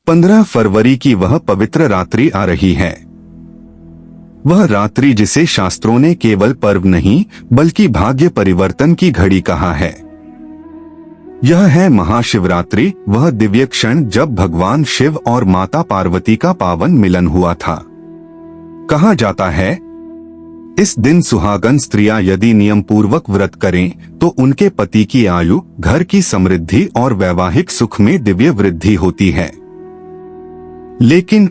15 फरवरी की वह पवित्र रात्रि आ रही है। वह रात्रि जिसे शास्त्रों ने केवल पर्व नहीं बल्कि भाग्य परिवर्तन की घड़ी कहा है। यह है महाशिवरात्रि, वह दिव्य क्षण जब भगवान शिव और माता पार्वती का पावन मिलन हुआ था। कहा जाता है इस दिन सुहागन स्त्रियां यदि नियम पूर्वक व्रत करें तो उनके पति की आयु, घर की समृद्धि और वैवाहिक सुख में दिव्य वृद्धि होती है। लेकिन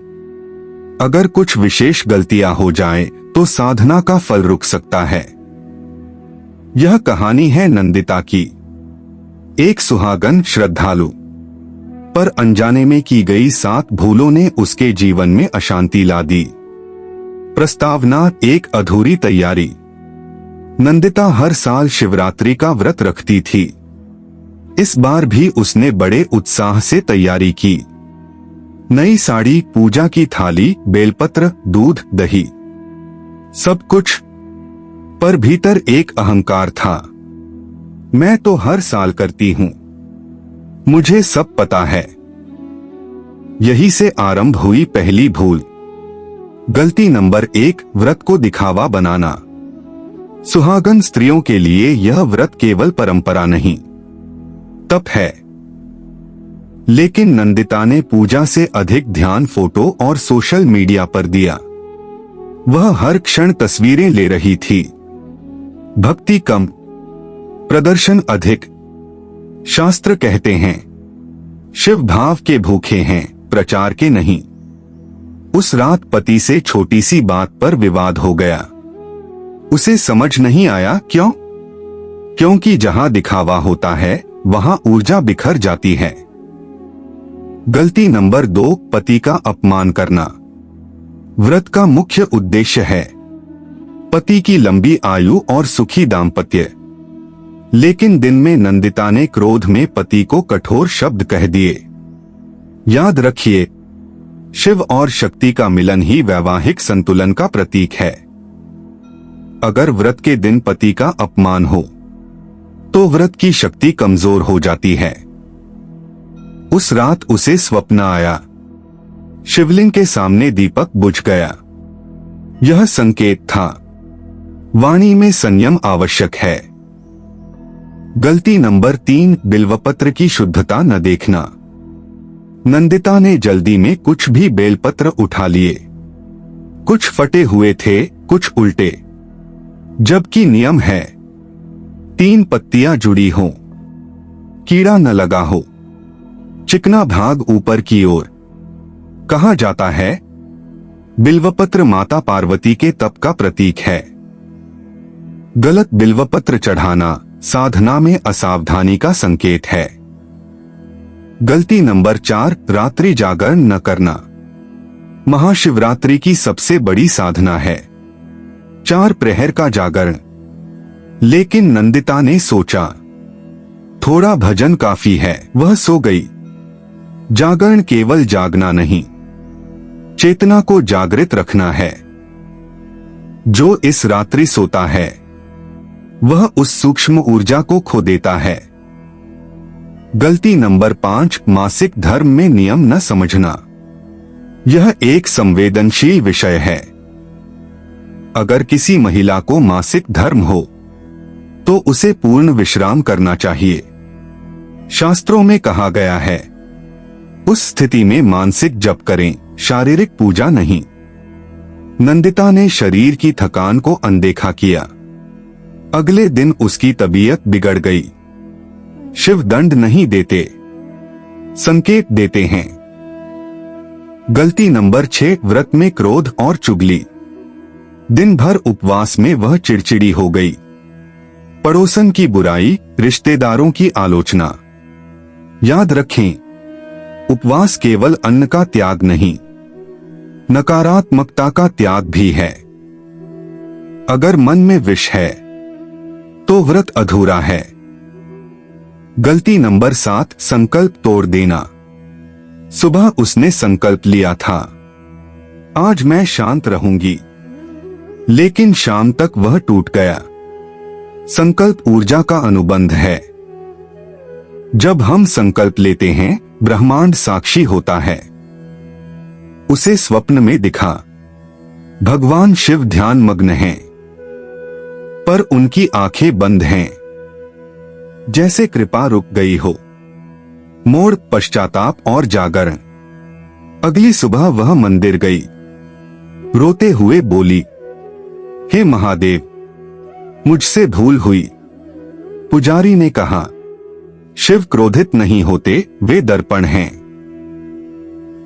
अगर कुछ विशेष गलतियां हो जाए तो साधना का फल रुक सकता है। यह कहानी है नंदिता की। एक सुहागन श्रद्धालु पर अनजाने में की गई 7 भूलों ने उसके जीवन में अशांति ला दी। प्रस्तावना: एक अधूरी तैयारी। नंदिता हर साल शिवरात्रि का व्रत रखती थी। इस बार भी उसने बड़े उत्साह से तैयारी की। नई साड़ी, पूजा की थाली, बेलपत्र, दूध, दही, सब कुछ। पर भीतर एक अहंकार था। मैं तो हर साल करती हूं, मुझे सब पता है। यही से आरंभ हुई पहली भूल। गलती नंबर 1, व्रत को दिखावा बनाना। सुहागन स्त्रियों के लिए यह व्रत केवल परंपरा नहीं, तप है। लेकिन नंदिता ने पूजा से अधिक ध्यान फोटो और सोशल मीडिया पर दिया। वह हर क्षण तस्वीरें ले रही थी। भक्ति कम, प्रदर्शन अधिक। शास्त्र कहते हैं शिव भाव के भूखे हैं, प्रचार के नहीं। उस रात पति से छोटी सी बात पर विवाद हो गया। उसे समझ नहीं आया क्यों? क्योंकि जहां दिखावा होता है वहां ऊर्जा बिखर जाती है। गलती नंबर 2, पति का अपमान करना। व्रत का मुख्य उद्देश्य है पति की लंबी आयु और सुखी दाम्पत्य। लेकिन दिन में नंदिता ने क्रोध में पति को कठोर शब्द कह दिए। याद रखिए, शिव और शक्ति का मिलन ही वैवाहिक संतुलन का प्रतीक है। अगर व्रत के दिन पति का अपमान हो तो व्रत की शक्ति कमजोर हो जाती है। उस रात उसे स्वप्न आया, शिवलिंग के सामने दीपक बुझ गया। यह संकेत था वाणी में संयम आवश्यक है। गलती नंबर 3, बिल्वपत्र की शुद्धता न देखना। नंदिता ने जल्दी में कुछ भी बेलपत्र उठा लिए। कुछ फटे हुए थे, कुछ उल्टे। जबकि नियम है 3 पत्तियां जुड़ी हों, कीड़ा न लगा हो, चिकना भाग ऊपर की ओर। कहा जाता है बिल्वपत्र माता पार्वती के तप का प्रतीक है। गलत बिल्वपत्र चढ़ाना साधना में असावधानी का संकेत है। गलती नंबर 4, रात्रि जागरण न करना। महाशिवरात्रि की सबसे बड़ी साधना है 4 प्रहर का जागरण। लेकिन नंदिता ने सोचा थोड़ा भजन काफी है, वह सो गई। जागरण केवल जागना नहीं, चेतना को जागृत रखना है। जो इस रात्रि सोता है वह उस सूक्ष्म ऊर्जा को खो देता है। गलती नंबर 5, मासिक धर्म में नियम न समझना। यह एक संवेदनशील विषय है। अगर किसी महिला को मासिक धर्म हो तो उसे पूर्ण विश्राम करना चाहिए। शास्त्रों में कहा गया है उस स्थिति में मानसिक जप करें, शारीरिक पूजा नहीं। नंदिता ने शरीर की थकान को अनदेखा किया। अगले दिन उसकी तबीयत बिगड़ गई। शिव दंड नहीं देते, संकेत देते हैं। गलती नंबर 6, व्रत में क्रोध और चुगली। दिन भर उपवास में वह चिड़चिड़ी हो गई। पड़ोसन की बुराई, रिश्तेदारों की आलोचना। याद रखें, उपवास केवल अन्न का त्याग नहीं, नकारात्मकता का त्याग भी है। अगर मन में विष है तो व्रत अधूरा है। गलती नंबर 7, संकल्प तोड़ देना। सुबह उसने संकल्प लिया था आज मैं शांत रहूंगी, लेकिन शाम तक वह टूट गया। संकल्प ऊर्जा का अनुबंध है। जब हम संकल्प लेते हैं ब्रह्मांड साक्षी होता है। उसे स्वप्न में दिखा भगवान शिव ध्यान मग्न हैं, पर उनकी आंखें बंद हैं, जैसे कृपा रुक गई हो। मोड़, पश्चाताप और जागरण। अगली सुबह वह मंदिर गई, रोते हुए बोली, हे महादेव, मुझसे भूल हुई। पुजारी ने कहा, शिव क्रोधित नहीं होते, वे दर्पण हैं।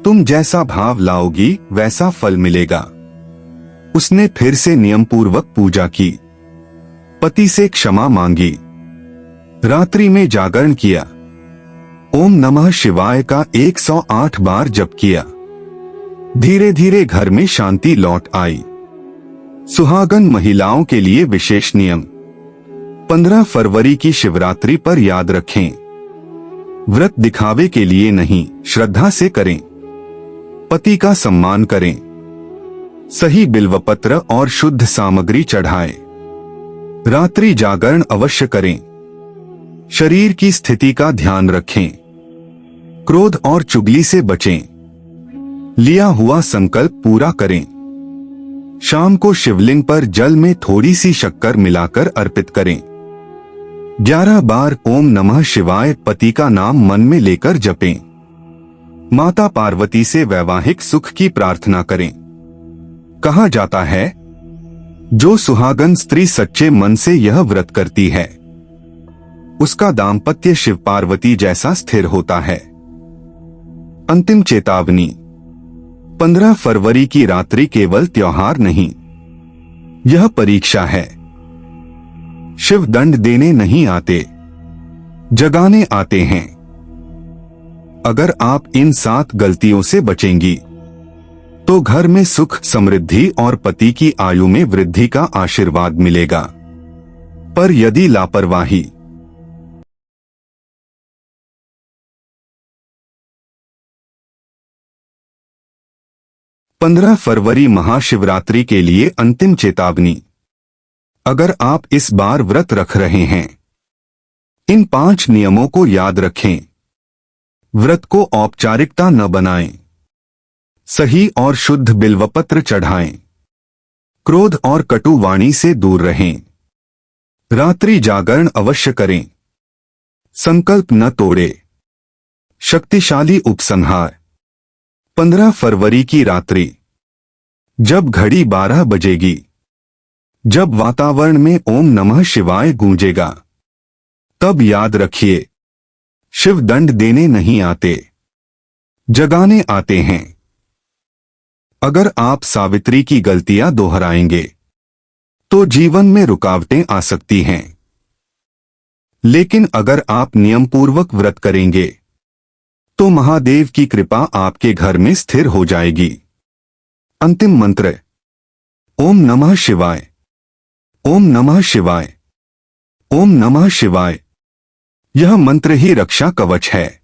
तुम जैसा भाव लाओगी वैसा फल मिलेगा। उसने फिर से नियमपूर्वक पूजा की, पति से क्षमा मांगी, रात्रि में जागरण किया, ओम नमः शिवाय का 108 बार जप किया। धीरे धीरे घर में शांति लौट आई। सुहागन महिलाओं के लिए विशेष नियम। 15 फरवरी की शिवरात्रि पर याद रखें, व्रत दिखावे के लिए नहीं, श्रद्धा से करें। पति का सम्मान करें, सही बिल्वपत्र और शुद्ध सामग्री चढ़ाएं। रात्रि जागरण अवश्य करें। शरीर की स्थिति का ध्यान रखें। क्रोध और चुगली से बचें। लिया हुआ संकल्प पूरा करें। शाम को शिवलिंग पर जल में थोड़ी सी शक्कर मिलाकर अर्पित करें। 11 बार ओम नमः शिवाय पति का नाम मन में लेकर जपें। माता पार्वती से वैवाहिक सुख की प्रार्थना करें। कहा जाता है, जो सुहागन स्त्री सच्चे मन से यह व्रत करती है, उसका दाम्पत्य शिव पार्वती जैसा स्थिर होता है। अंतिम चेतावनी। 15 फरवरी की रात्रि केवल त्योहार नहीं, यह परीक्षा है। शिव दंड देने नहीं आते, जगाने आते हैं। अगर आप इन 7 गलतियों से बचेंगी तो घर में सुख, समृद्धि और पति की आयु में वृद्धि का आशीर्वाद मिलेगा। पर यदि लापरवाही, पंद्रह फरवरी महाशिवरात्रि के लिए अंतिम चेतावनी। अगर आप इस बार व्रत रख रहे हैं, इन 5 नियमों को याद रखें। व्रत को औपचारिकता न बनाएं। सही और शुद्ध बिल्वपत्र चढ़ाएं। क्रोध और कटु वाणी से दूर रहें। रात्रि जागरण अवश्य करें। संकल्प न तोड़े। शक्तिशाली उपसंहार। 15 फरवरी की रात्रि, जब घड़ी 12 बजेगी, जब वातावरण में ओम नमः शिवाय गूंजेगा, तब याद रखिए, शिव दंड देने नहीं आते, जगाने आते हैं। अगर आप सावित्री की गलतियां दोहराएंगे तो जीवन में रुकावटें आ सकती हैं, लेकिन अगर आप नियमपूर्वक व्रत करेंगे तो महादेव की कृपा आपके घर में स्थिर हो जाएगी। अंतिम मंत्र। ओम नमः शिवाय, ओम नमः शिवाय, ओम नमः शिवाय। यह मंत्र ही रक्षा कवच है।